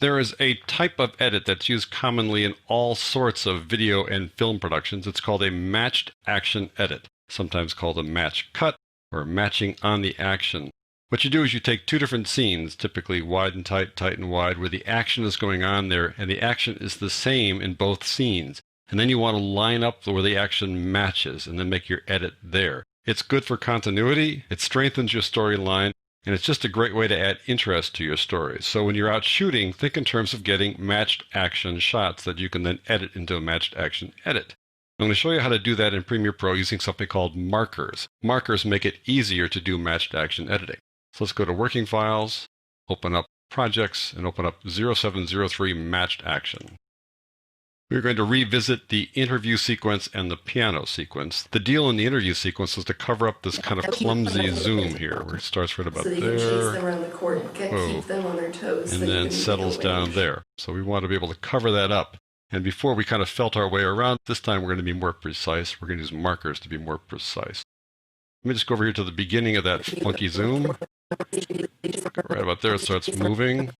There is a type of edit that's used commonly in all sorts of video and film productions. It's called a matched action edit, sometimes called a match cut or matching on the action. What you do is you take two different scenes, typically wide and tight, tight and wide, where the action is going on there, and the action is the same in both scenes. And then you want to line up where the action matches and then make your edit there. It's good for continuity, it strengthens your storyline, and it's just a great way to add interest to your stories. So when you're out shooting, think in terms of getting matched action shots that you can then edit into a matched action edit. I'm going to show you how to do that in Premiere Pro using something called markers. Markers make it easier to do matched action editing. So let's go to Working Files, open up Projects, and open up 0703 Matched Action. We're going to revisit the interview sequence and the piano sequence. The deal in the interview sequence is to cover up this kind of clumsy zoom here, where it starts right about so there. Chase them around the court and keep them on their toes. And then settles down there. So we want to be able to cover that up. And before we kind of felt our way around, this time we're going to be more precise. We're going to use markers to be more precise. Let me just go over here to the beginning of that funky zoom. Right about there, it starts moving.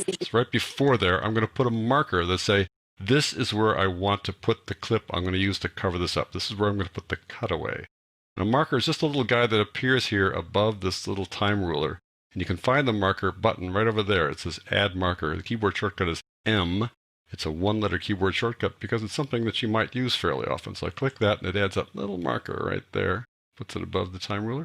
It's right before there, I'm going to put a marker that say, this is where I want to put the clip I'm going to use to cover this up. This is where I'm going to put the cutaway. And a marker is just a little guy that appears here above this little time ruler. And you can find the marker button right over there. It says Add Marker. The keyboard shortcut is M. It's a one-letter keyboard shortcut because it's something that you might use fairly often. So I click that and it adds a little marker right there. Puts it above the time ruler.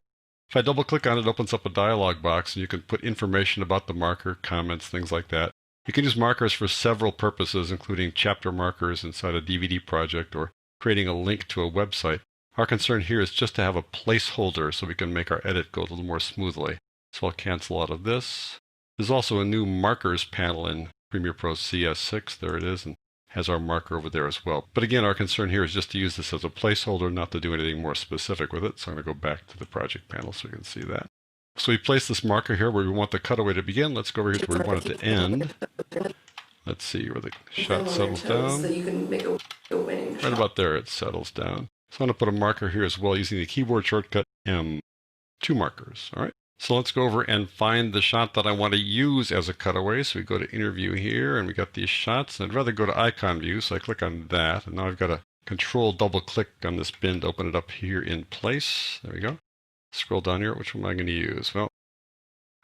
If I double-click on it, it opens up a dialog box and you can put information about the marker, comments, things like that. You can use markers for several purposes, including chapter markers inside a DVD project or creating a link to a website. Our concern here is just to have a placeholder so we can make our edit go a little more smoothly. So I'll cancel out of this. There's also a new markers panel in Premiere Pro CS6. There it is, and has our marker over there as well. But again, our concern here is just to use this as a placeholder, not to do anything more specific with it. So I'm going to go back to the project panel so you can see that. So we place this marker here where we want the cutaway to begin. Let's go over here to where we want it to end. Let's see where the shot settles down. So you can make a winning shot. Right about there, it settles down. So I'm going to put a marker here as well using the keyboard shortcut M. Two markers, all right? So let's go over and find the shot that I want to use as a cutaway. So we go to Interview here, and we got these shots. I'd rather go to Icon View, so I click on that. And now I've got to Control double click on this bin to open it up here in place. There we go. Scroll down here. Which one am I going to use? Well,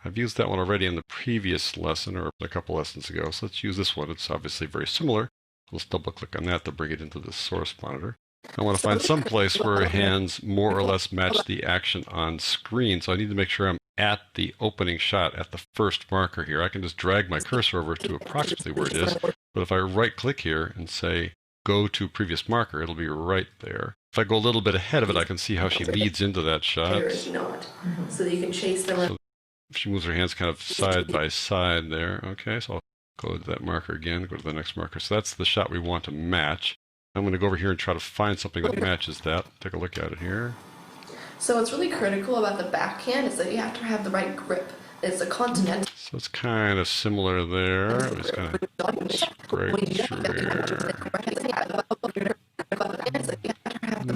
I've used that one already in the previous lesson or a couple lessons ago. So let's use this one. It's obviously very similar. Let's double click on that to bring it into the source monitor. I want to find some place where hands more or less match the action on screen. So I need to make sure I'm at the opening shot at the first marker here. I can just drag my cursor over to approximately where it is. But if I right click here and say go to previous marker, it'll be right there. If I go a little bit ahead of it, I can see how she leads into that shot. There is not. So that you can chase them. So she moves her hands kind of side by side there. Okay, so I'll go to that marker again, go to the next marker. So that's the shot we want to match. I'm going to go over here and try to find something that matches that. Take a look at it here. So what's really critical about the backhand is that you have to have the right grip. It's a continental. So it's kind of similar there. I'm just going to scrape through here.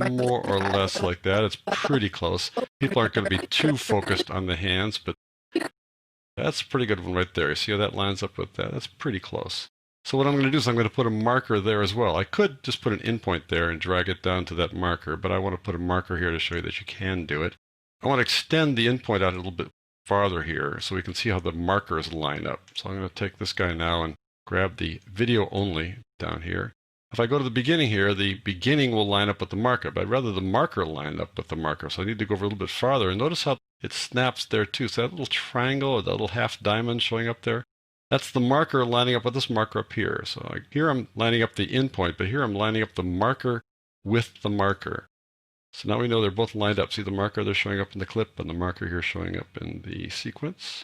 More or less like that. It's pretty close. People aren't going to be too focused on the hands, but that's a pretty good one right there. You see how that lines up with that? That's pretty close. So what I'm going to do is I'm going to put a marker there as well. I could just put an endpoint there and drag it down to that marker, but I want to put a marker here to show you that you can do it. I want to extend the endpoint out a little bit farther here so we can see how the markers line up. So I'm going to take this guy now and grab the video only down here. If I go to the beginning here, the beginning will line up with the marker, but I'd rather the marker line up with the marker. So I need to go over a little bit farther, and notice how it snaps there too. So that little triangle or that little half diamond showing up there, that's the marker lining up with this marker up here. So here I'm lining up the endpoint, but here I'm lining up the marker with the marker. So now we know they're both lined up. See the marker there showing up in the clip and the marker here showing up in the sequence.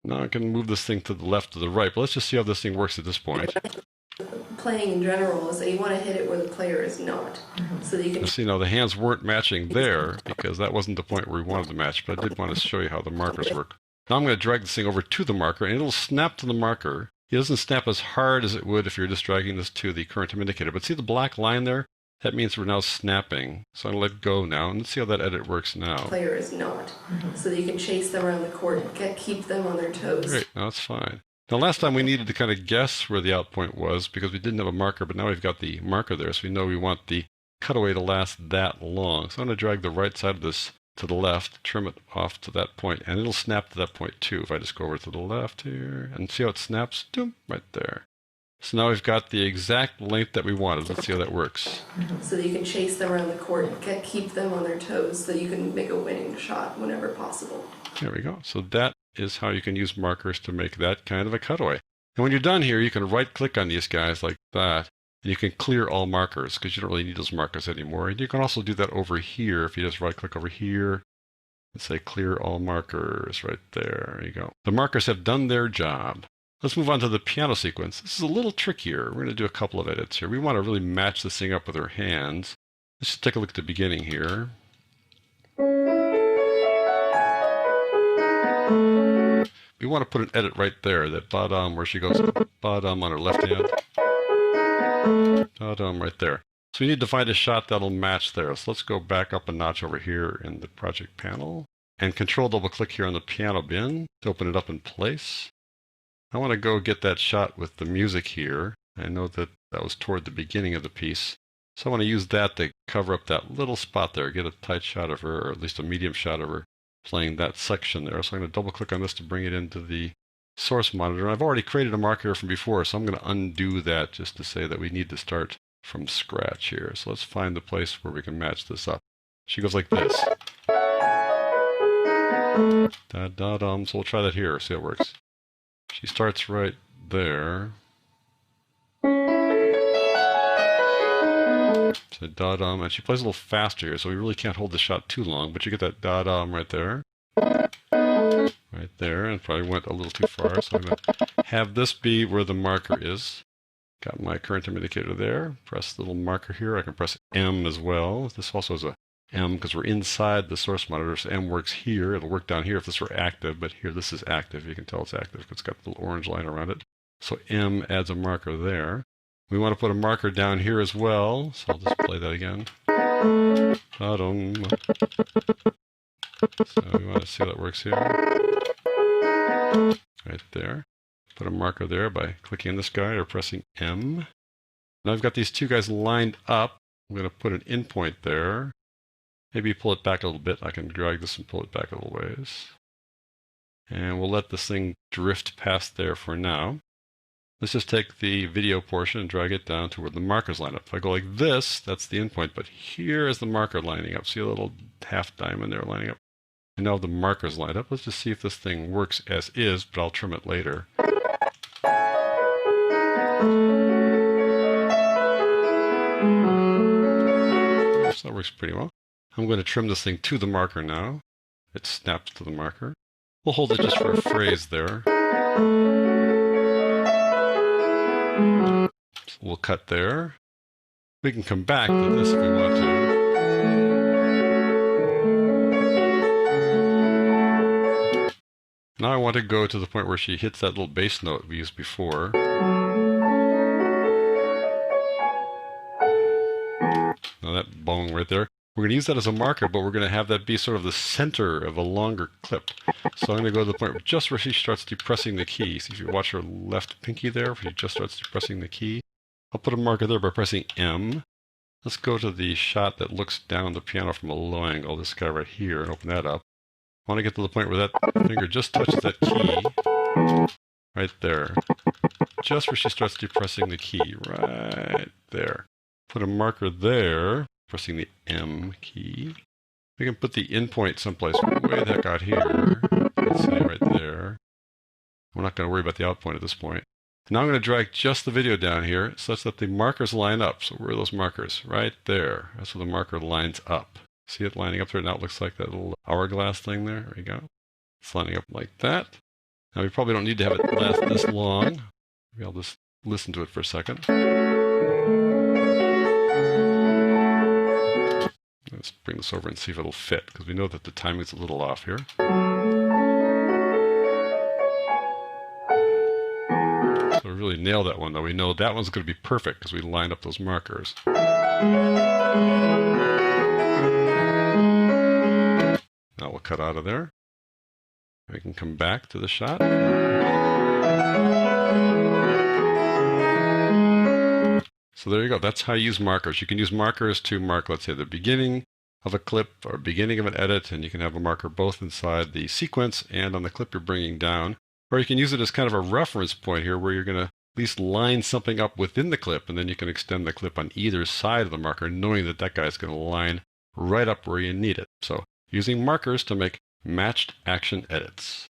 Now I can move this thing to the left or the right, but let's just see how this thing works at this point. Playing in general is that you want to hit it where the player is not. So that you can see now the hands weren't matching there because that wasn't the point where we wanted to match, but I did want to show you how the markers work. Now I'm going to drag this thing over to the marker and it'll snap to the marker. It doesn't snap as hard as it would if you're just dragging this to the current time indicator, but see the black line there? That means we're now snapping. So I'm going to let go now and let's see how that edit works now. Player is not. So that you can chase them around the court and keep them on their toes. Great, now it's fine. Now, last time we needed to kind of guess where the out point was because we didn't have a marker, but now we've got the marker there, so we know we want the cutaway to last that long. So I'm going to drag the right side of this to the left, trim it off to that point, and it'll snap to that point too. If I just go over to the left here, and see how it snaps? Doom, right there. So now we've got the exact length that we wanted. Let's see how that works. So that you can chase them around the court, keep them on their toes, so that you can make a winning shot whenever possible. There we go. So that is how you can use markers to make that kind of a cutaway. And when you're done here, you can right-click on these guys like that, and you can clear all markers because you don't really need those markers anymore. And you can also do that over here if you just right-click over here and say clear all markers right there. There you go. The markers have done their job. Let's move on to the piano sequence. This is a little trickier. We're going to do a couple of edits here. We want to really match this thing up with our hands. Let's just take a look at the beginning here. We want to put an edit right there, that bottom where she goes bottom on her left hand. Bottom right there. So we need to find a shot that'll match there. So let's go back up a notch over here in the project panel and control double click here on the piano bin to open it up in place. I want to go get that shot with the music here. I know that that was toward the beginning of the piece. So I want to use that to cover up that little spot there, get a tight shot of her, or at least a medium shot of her playing that section there. So I'm going to double click on this to bring it into the source monitor. I've already created a marker from before, so I'm going to undo that just to say that we need to start from scratch here. So let's find the place where we can match this up. She goes like this. So we'll try that here, see how it works. She starts right there. So da-dum, and she plays a little faster here, so we really can't hold the shot too long, but you get that da-dum right there. Right there, and probably went a little too far, so I'm going to have this be where the marker is. Got my current time indicator there. Press the little marker here. I can press M as well. This also is a M because we're inside the source monitor, so M works here. It'll work down here if this were active, but here this is active. You can tell it's active because it's got the little orange line around it. So M adds a marker there. We want to put a marker down here as well, so I'll just play that again. So we want to see how that works here. Right there. Put a marker there by clicking on this guy or pressing M. Now I've got these two guys lined up. I'm going to put an in point there. Maybe pull it back a little bit. I can drag this and pull it back a little ways. And we'll let this thing drift past there for now. Let's just take the video portion and drag it down to where the markers line up. If I go like this, that's the endpoint, but here is the marker lining up. See a little half diamond there lining up? And now the markers lined up. Let's just see if this thing works as is, but I'll trim it later. So that works pretty well. I'm going to trim this thing to the marker now. It snaps to the marker. We'll hold it just for a phrase there. So we'll cut there. We can come back to this if we want to. Now I want to go to the point where she hits that little bass note we used before. Now that bong right there. We're going to use that as a marker, but we're going to have that be sort of the center of a longer clip. So I'm going to go to the point just where she starts depressing the key. See if you watch her left pinky there, where she just starts depressing the key. I'll put a marker there by pressing M. Let's go to the shot that looks down the piano from a low angle, this guy right here, and open that up. I want to get to the point where that finger just touches that key. Right there. Just where she starts depressing the key. Right there. Put a marker there, pressing the M key. We can put the in point someplace way the heck out here. Let's say right there. We're not going to worry about the out point at this point. Now I'm going to drag just the video down here such that the markers line up. So where are those markers? Right there. That's where the marker lines up. See it lining up there? Now it looks like that little hourglass thing there. There you go. It's lining up like that. Now we probably don't need to have it last this long. Maybe I'll just listen to it for a second. Let's bring this over and see if it'll fit, because we know that the timing's a little off here. So we really nailed that one, though. We know that one's going to be perfect because we lined up those markers. Now we'll cut out of there. We can come back to the shot. So there you go. That's how you use markers. You can use markers to mark, let's say, the beginning of a clip or beginning of an edit, and you can have a marker both inside the sequence and on the clip you're bringing down. Or you can use it as kind of a reference point here where you're going to at least line something up within the clip, and then you can extend the clip on either side of the marker, knowing that that guy's going to line right up where you need it. So using markers to make matched action edits.